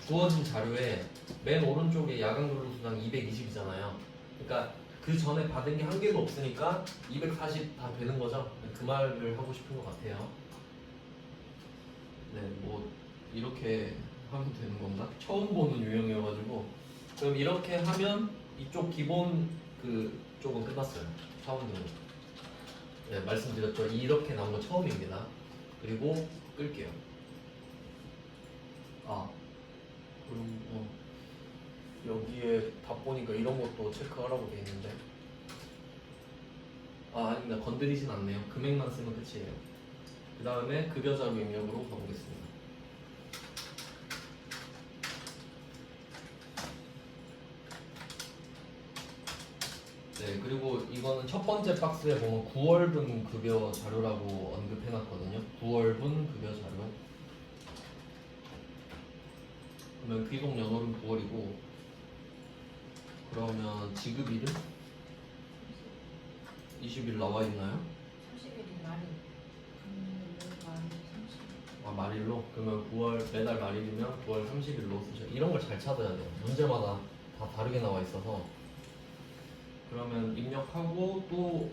Speaker 1: 주어진 자료에 맨 오른쪽에 야간 근로 수당 220이잖아요. 그러니까 그 전에 받은 게 한 개도 없으니까 240 다 되는 거죠. 그 말을 하고 싶은 것 같아요. 네, 이렇게 하면 되는 건가? 처음 보는 유형이어가지고 그럼 이렇게 하면 이쪽 기본 쪽은 끝났어요. 사원 등록. 네, 말씀드렸죠. 이렇게 나온 거 처음입니다. 그리고 끌게요. 그럼 여기에 다 보니까 이런 것도 체크하라고 돼 있는데 아닙니다. 건드리진 않네요. 금액만 쓰면 끝이에요. 그 다음에 급여 자료 입력으로 가보겠습니다. 네, 그리고 이거는 첫 번째 박스에 보면 9월분 급여 자료라고 언급해놨거든요. 9월분 급여 자료. 그러면 귀속 연월은 9월이고, 그러면 지급일은 20일 나와 있나요?
Speaker 3: 30일이 말이. 말이 30일.
Speaker 1: 아, 말일로? 그러면 9월 매달 말일이면 9월 30일로 쓰죠. 이런 걸 잘 찾아야 돼요. 문제마다 다 다르게 나와 있어서. 그러면 입력하고 또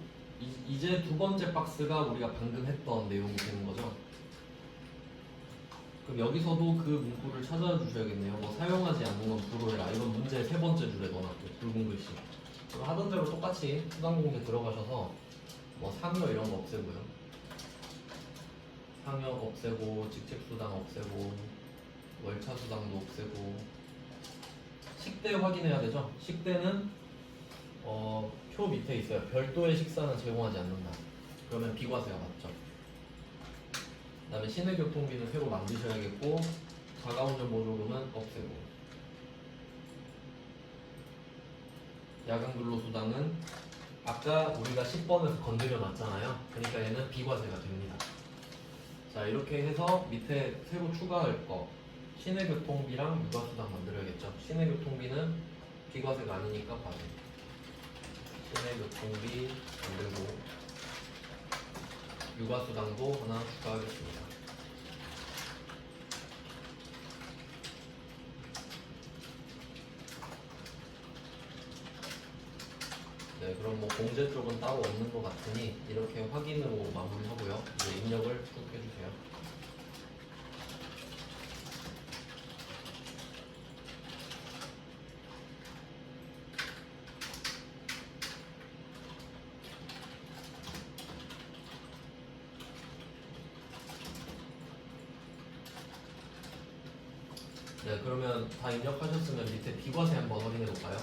Speaker 1: 이제 두 번째 박스가 우리가 방금 했던 내용이 되는 거죠. 그럼 여기서도 그 문구를 찾아 주셔야겠네요. 뭐 사용하지 않는 건 불호해라. 이건 문제 세 번째 줄에 넣어놨고 붉은 글씨. 그럼 하던 대로 똑같이 수강 공개 들어가셔서 뭐 상여 이런 거 없애고요. 상여 없애고 직책 수당 없애고 월차 수당도 없애고 식대 확인해야 되죠. 식대는 표 밑에 있어요. 별도의 식사는 제공하지 않는다. 그러면 비과세가 맞죠. 그 다음에 시내교통비는 새로 만드셔야겠고 자가운전 보조금은 없애고 야간근로수당은 아까 우리가 10번에서 건드려 놨잖아요. 그러니까 얘는 비과세가 됩니다. 자, 이렇게 해서 밑에 새로 추가할 거 시내교통비랑 육아수당 만들어야겠죠. 시내교통비는 비과세가 아니니까 과세. 시내교통비 만들고 육아수당도 하나 추가하겠습니다. 네, 그럼 뭐 공제 쪽은 따로 없는 것 같으니 이렇게 확인으로 마무리하고요. 이제 입력을 쭉 해주세요. 네, 그러면 다 입력하셨으면 밑에 비과세 한번 확인해 볼까요?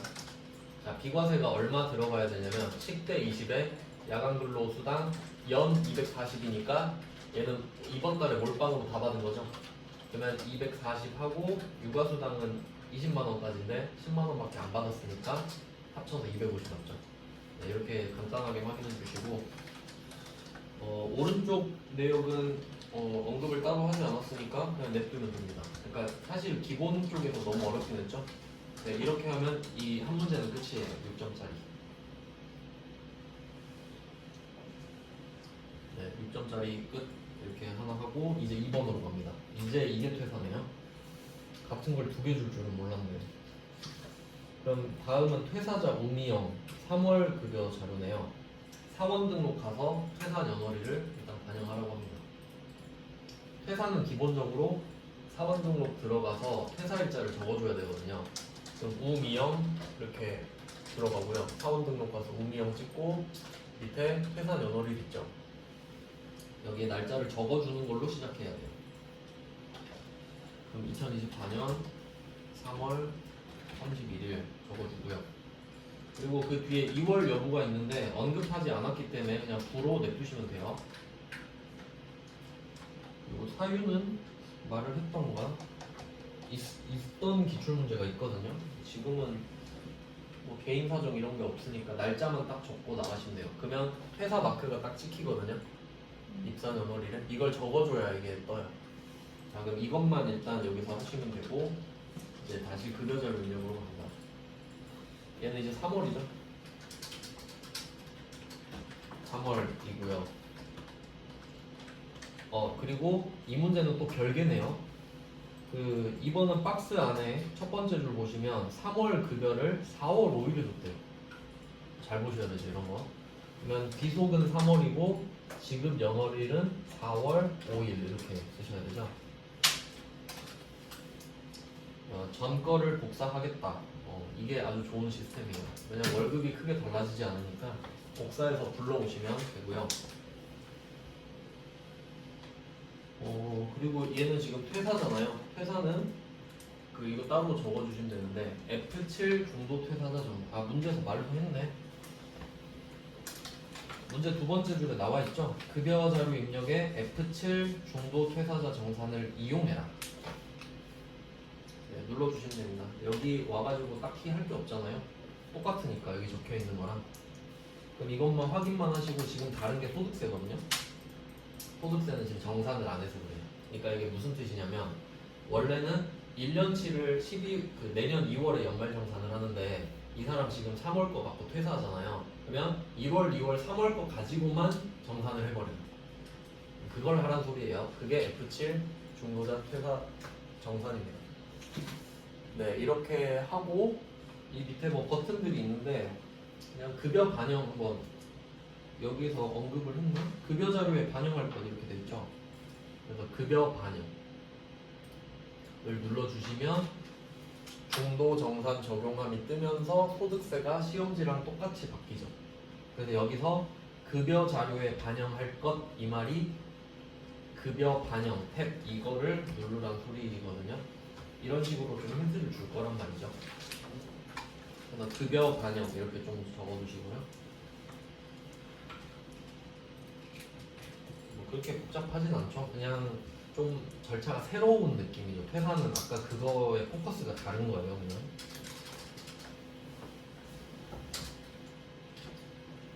Speaker 1: 자, 비과세가 얼마 들어가야 되냐면 식대 20에 야간근로수당 연 240이니까 얘는 이번 달에 몰빵으로 다 받은 거죠. 그러면 240하고 육아수당은 20만 원까지인데 10만 원밖에 안 받았으니까 합쳐서 250 맞죠. 네, 이렇게 간단하게 확인해 주시고 오른쪽 내역은 언급을 따로 하지 않았으니까 그냥 냅두면 됩니다. 그러니까 사실 기본 쪽에서 너무 어렵긴 했죠. 네, 이렇게 하면 이 한 문제는 끝이에요. 6점짜리. 네, 6점짜리 끝. 이렇게 하나 하고 이제 2번으로 갑니다. 이제 이게 퇴사네요. 같은 걸 두 개 줄 줄은 몰랐네요. 그럼 다음은 퇴사자 우미영 3월 급여 자료네요. 사원 등록 가서 퇴사 연월일을 일단 반영하라고 합니다. 퇴사는 기본적으로 사원 등록 들어가서 퇴사 일자를 적어줘야 되거든요. 그럼 우미영 이렇게 들어가고요. 사원 등록 가서 우미영 찍고 밑에 퇴사 연월일 있죠. 여기에 날짜를 적어주는 걸로 시작해야 돼요. 그럼 2024년 3월 31일 적어주고요. 그리고 그 뒤에 2월 여부가 있는데 언급하지 않았기 때문에 그냥 부로 냅두시면 돼요. 그리고 사유는 말을 했던가 있던 기출문제가 있거든요. 지금은 뭐 개인 사정 이런 게 없으니까 날짜만 딱 적고 나가시면 돼요. 그러면 회사 마크가 딱 찍히거든요. 입사 연월일에 이걸 적어줘야 이게 떠요. 자, 그럼 이것만 일단 여기서 하시면 되고 이제 다시 급여자료 입력으로 갑니다. 얘는 이제 3월이죠. 3월이고요. 그리고 이 문제는 또 별개네요. 그 이번은 박스 안에 첫 번째 줄 보시면 3월 급여를 4월 5일에 줬대요. 잘 보셔야 되죠, 이런 거. 그러면 비속은 3월이고 지급 연월일은 4월 5일 이렇게 쓰셔야 되죠. 전 거를 복사하겠다. 이게 아주 좋은 시스템이에요. 왜냐면 월급이 크게 달라지지 않으니까 복사해서 불러오시면 되고요. 그리고 얘는 지금 퇴사잖아요. 퇴사는 그 이거 따로 적어주시면 되는데 F7 중도 퇴사자 정사. 아 문제에서 말도 했네. 문제 두 번째 줄에 나와 있죠. 급여 자료 입력에 F7 중도 퇴사자 정산을 이용해라. 네, 눌러주시면 됩니다. 여기 와가지고 딱히 할 게 없잖아요. 똑같으니까 여기 적혀 있는 거랑. 그럼 이것만 확인만 하시고 지금 다른 게 소득세거든요. 소득세는 지금 정산을 안 해서 그래요. 그러니까 이게 무슨 뜻이냐면 원래는 1년치를 내년 2월에 연말정산을 하는데 이 사람 지금 3월 거 갖고 퇴사하잖아요. 그러면 1월, 2월, 3월 거 가지고만 정산을 해버려요. 그걸 하란 소리예요. 그게 F7 중도자 퇴사 정산입니다. 네, 이렇게 하고 이 밑에 뭐 버튼들이 있는데 그냥 급여 반영 한번 여기서 언급을 했나? 급여 자료에 반영할 것 이렇게 돼 있죠. 그래서 급여 반영을 눌러주시면 중도 정산 적용함이 뜨면서 소득세가 시험지랑 똑같이 바뀌죠. 그래서 여기서 급여 자료에 반영할 것 이 말이 급여 반영 탭 이거를 누르란 소리거든요. 이런 식으로 좀 힌트를 줄 거란 말이죠. 그래서 급여 반영 이렇게 좀 적어두시고요. 뭐 그렇게 복잡하진 않죠. 그냥 좀 절차가 새로운 느낌이죠. 퇴사는 아까 그거의 포커스가 다른 거예요, 그냥.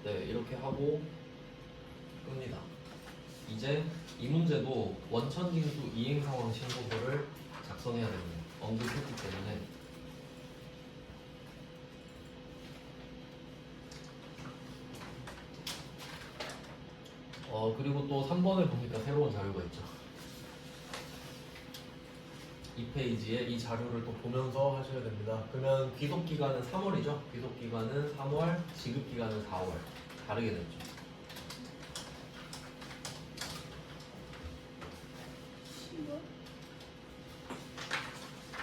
Speaker 1: 네, 이렇게 하고 끕니다. 이제 이 문제도 원천징수 이행상황 신고서를 작성해야 됩니다. 언급했기 때문에. 그리고 또 3번을 보니까 새로운 자료가 있죠. 이 페이지에 이 자료를 또 보면서 하셔야 됩니다. 그러면 귀속기간은 3월이죠. 귀속기간은 3월, 지급기간은 4월. 다르게 됐죠.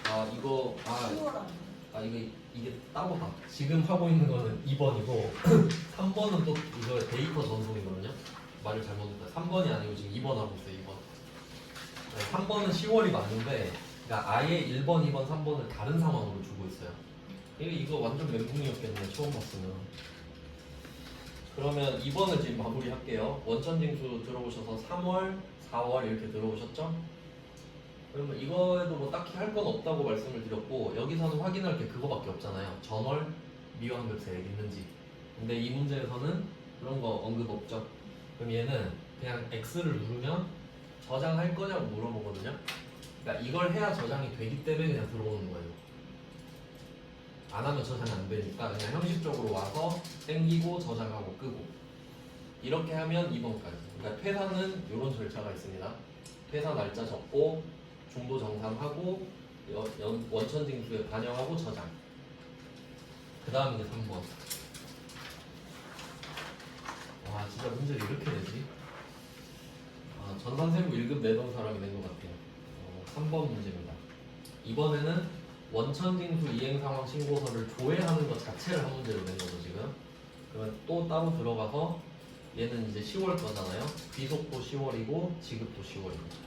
Speaker 2: 10월?
Speaker 1: 이거
Speaker 2: 10월 아니에요?
Speaker 1: 이게 따보다 지금 하고 있는 거는 2번이고 3번은 또 이거 데이터 전송이거든요. 말을 잘못했다. 3번이 아니고 지금 2번 하고 있어요. 2번. 네, 3번은 10월이 맞는데 그러니까 아예 1번, 2번, 3번을 다른 상황으로 주고 있어요. 이거 완전 멘붕이었겠네. 처음 봤으면. 그러면 2번을 지금 마무리할게요. 원천징수 들어오셔서 3월, 4월 이렇게 들어오셨죠? 그러면 이거에도 뭐 딱히 할 건 없다고 말씀을 드렸고 여기서는 확인할 게 그거밖에 없잖아요. 전월, 미완급세액 있는지. 근데 이 문제에서는 그런 거 언급 없죠. 그럼 얘는 그냥 X를 누르면 저장할 거냐고 물어보거든요. 그러니까 이걸 해야 저장이 되기 때문에 그냥 들어오는 거예요. 안 하면 저장이 안 되니까 그냥 형식적으로 와서 땡기고 저장하고 끄고 이렇게 하면 2번까지. 그러니까 퇴사는 이런 절차가 있습니다. 퇴사 날짜 적고 중도 정산하고 원천징수에 반영하고 저장. 그 다음 이제 3번. 와 진짜 문제를 이렇게 내지? 전산세무 1급 내던 사람이 된 것 같아요. 3번 문제입니다. 이번에는 원천징수 이행상황 신고서를 조회하는 것 자체를 한 문제로 낸 거죠 지금. 그러면 또 따로 들어가서 얘는 이제 10월 거잖아요. 귀속도 10월이고 지급도 10월이고.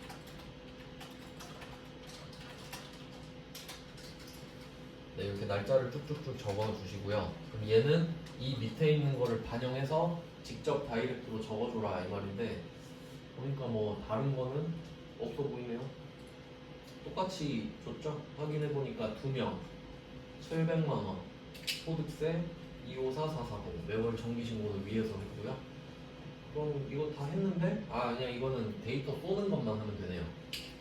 Speaker 1: 네, 이렇게 날짜를 쭉쭉쭉 적어 주시고요. 그럼 얘는 이 밑에 있는 거를 반영해서 직접 다이렉트로 적어줘라 이 말인데 보니까 뭐 다른 거는 없어 보이네요. 똑같이 줬죠? 확인해 보니까 2명 700만 원 소득세 254440 매월 정기신고는 위에서 했고요. 그럼 이거 다 했는데 그냥 이거는 데이터 쏘는 것만 하면 되네요.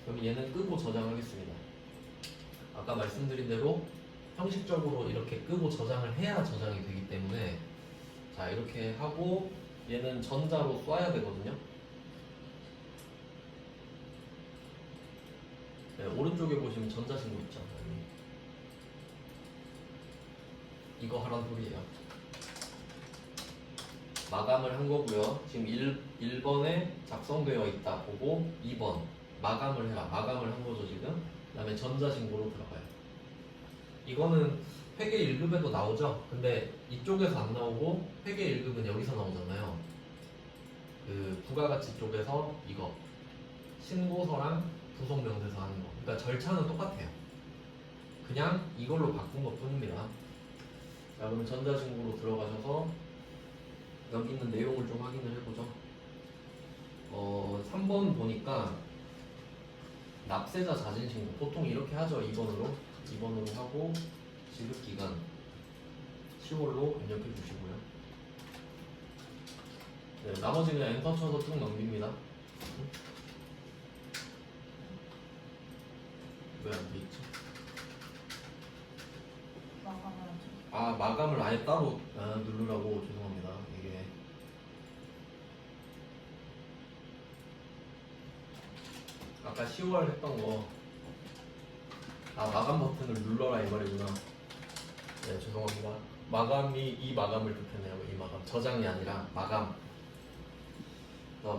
Speaker 1: 그럼 얘는 끄고 저장하겠습니다. 아까 말씀드린 대로 형식적으로 이렇게 끄고 저장을 해야 저장이 되기 때문에 자 이렇게 하고 얘는 전자로 쏴야 되거든요. 네, 오른쪽에 보시면 전자신고 있죠. 이거 하란 소리예요. 마감을 한 거고요. 지금 1번에 작성되어 있다 보고 2번 마감을 해라. 마감을 한 거죠 지금. 그 다음에 전자신고로 들어가요. 이거는 회계 1급에도 나오죠. 근데 이쪽에서 안 나오고 회계 1급은 여기서 나오잖아요. 그 부가가치 쪽에서 이거 신고서랑 부속 명세서 하는 거. 그러니까 절차는 똑같아요. 그냥 이걸로 바꾼 것 뿐입니다. 자, 그럼 전자신고로 들어가셔서 여기 있는 내용을 좀 확인을 해보죠. 3번 보니까 납세자 자진신고 보통 이렇게 하죠. 2번으로 하고 지급기간 10월로 입력해 주시고요. 네, 나머지 그냥 엔터 쳐서 쭉 넘깁니다. 왜 안 돼 있지?
Speaker 2: 마감하죠.
Speaker 1: 아, 마감을 아예 따로 누르라고. 죄송합니다. 이게 아까 10월 했던 거, 마감 버튼을 눌러라 이 말이구나. 네, 죄송합니다. 마감이 이 마감을 뜻하네요. 이 마감, 저장이 아니라 마감.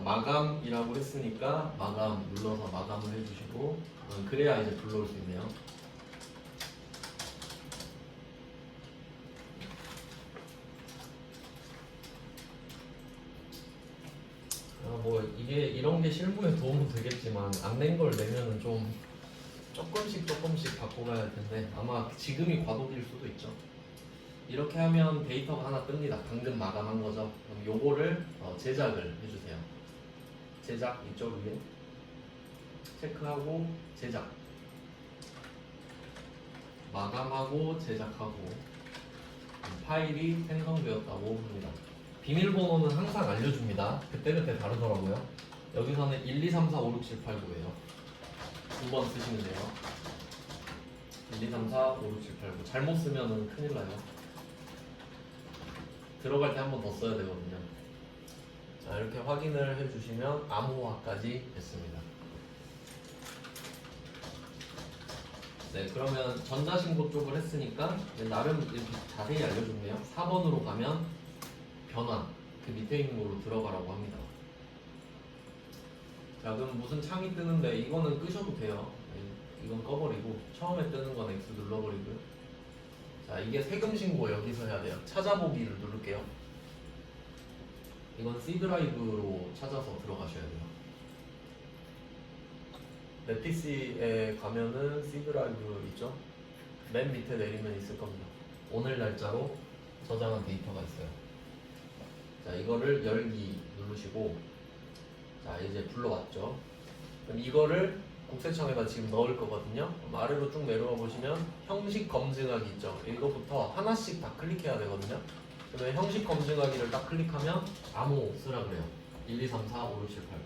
Speaker 1: 마감이라고 했으니까 마감 눌러서 마감을 해주시고, 그래야 이제 불러올 수 있네요. 뭐 이게 이런 게 실무에 도움은 되겠지만 안 낸 걸 내면은 좀 조금씩 바꿔가야 할 텐데 아마 지금이 과도기일 수도 있죠. 이렇게 하면 데이터가 하나 뜹니다. 방금 마감한 거죠. 그럼 요거를 제작을 해주세요. 제작 이쪽 위에 체크하고 제작, 마감하고 제작하고 파일이 생성되었다고 합니다. 비밀번호는 항상 알려줍니다. 그때그때 다르더라고요. 여기서는 1, 2, 3, 4, 5, 6, 7, 8, 9예요. 두 번 쓰시면 돼요. 1, 2, 3, 4, 5, 6, 7, 8, 9. 잘못 쓰면은 큰일 나요. 들어갈 때 한 번 더 써야 되거든요. 자, 이렇게 확인을 해주시면 암호화까지 됐습니다. 네, 그러면 전자신고 쪽을 했으니까 나름 이렇게 자세히 알려줬네요. 4번으로 가면 변환, 그 밑에 있는 걸로 들어가라고 합니다. 자, 그럼 무슨 창이 뜨는데 이거는 끄셔도 돼요. 이건 꺼버리고 처음에 뜨는 건 X 눌러버리고요. 자, 이게 세금 신고 여기서 해야 돼요. 찾아보기를 누를게요. 이건 C 드라이브로 찾아서 들어가셔야 돼요. 내 PC에 가면은 C 드라이브 있죠? 맨 밑에 내리면 있을 겁니다. 오늘 날짜로 저장한 데이터가 있어요. 자, 이거를 열기 누르시고, 자, 이제 불러왔죠. 그럼 이거를 국세청에다 지금 넣을 거거든요. 그럼 아래로 쭉 내려와 보시면 형식 검증하기 있죠. 이거부터 하나씩 다 클릭해야 되거든요. 그러면 형식 검증하기를 딱 클릭하면 암호 쓰라 그래요. 1, 2, 3, 4, 5, 6, 7, 8, 9.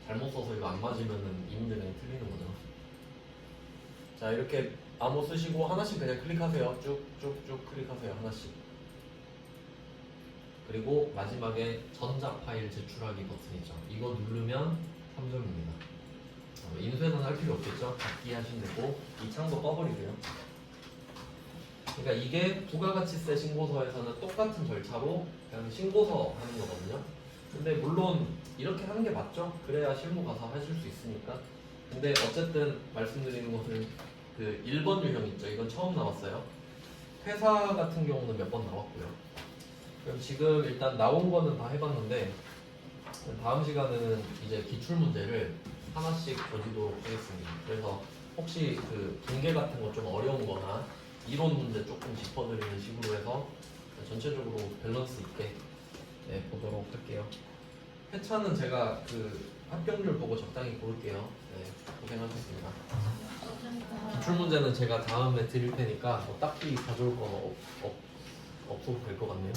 Speaker 1: 잘못 써서 이거 안 맞으면은 이 문제가 틀리는 거죠. 자, 이렇게 암호 쓰시고 하나씩 그냥 클릭하세요. 쭉쭉쭉 클릭하세요. 하나씩. 그리고 마지막에 전자 파일 제출하기 버튼이죠. 이거 누르면 3점입니다. 인쇄는 할 필요 없겠죠? 닫기 하시면 되고 이 창도 꺼버리세요. 그러니까 이게 부가가치세 신고서에서는 똑같은 절차로 그냥 신고서 하는 거거든요. 근데 물론 이렇게 하는 게 맞죠? 그래야 실무 가서 하실 수 있으니까. 근데 어쨌든 말씀드리는 것은 그 1번 유형 있죠. 이건 처음 나왔어요. 회사 같은 경우는 몇 번 나왔고요. 그럼 지금 일단 나온 거는 다 해봤는데 다음 시간에는 이제 기출 문제를 하나씩 보시도록 하겠습니다. 그래서 혹시 그 분계 같은 거 좀 어려운 거나 이론 문제 조금 짚어드리는 식으로 해서 전체적으로 밸런스 있게 보도록 할게요. 회차는 제가 그 합격률 보고 적당히 고를게요. 네, 고생하셨습니다. 기출 문제는 제가 다음에 드릴 테니까 뭐 딱히 가져올 거 없어도 될 것 같네요.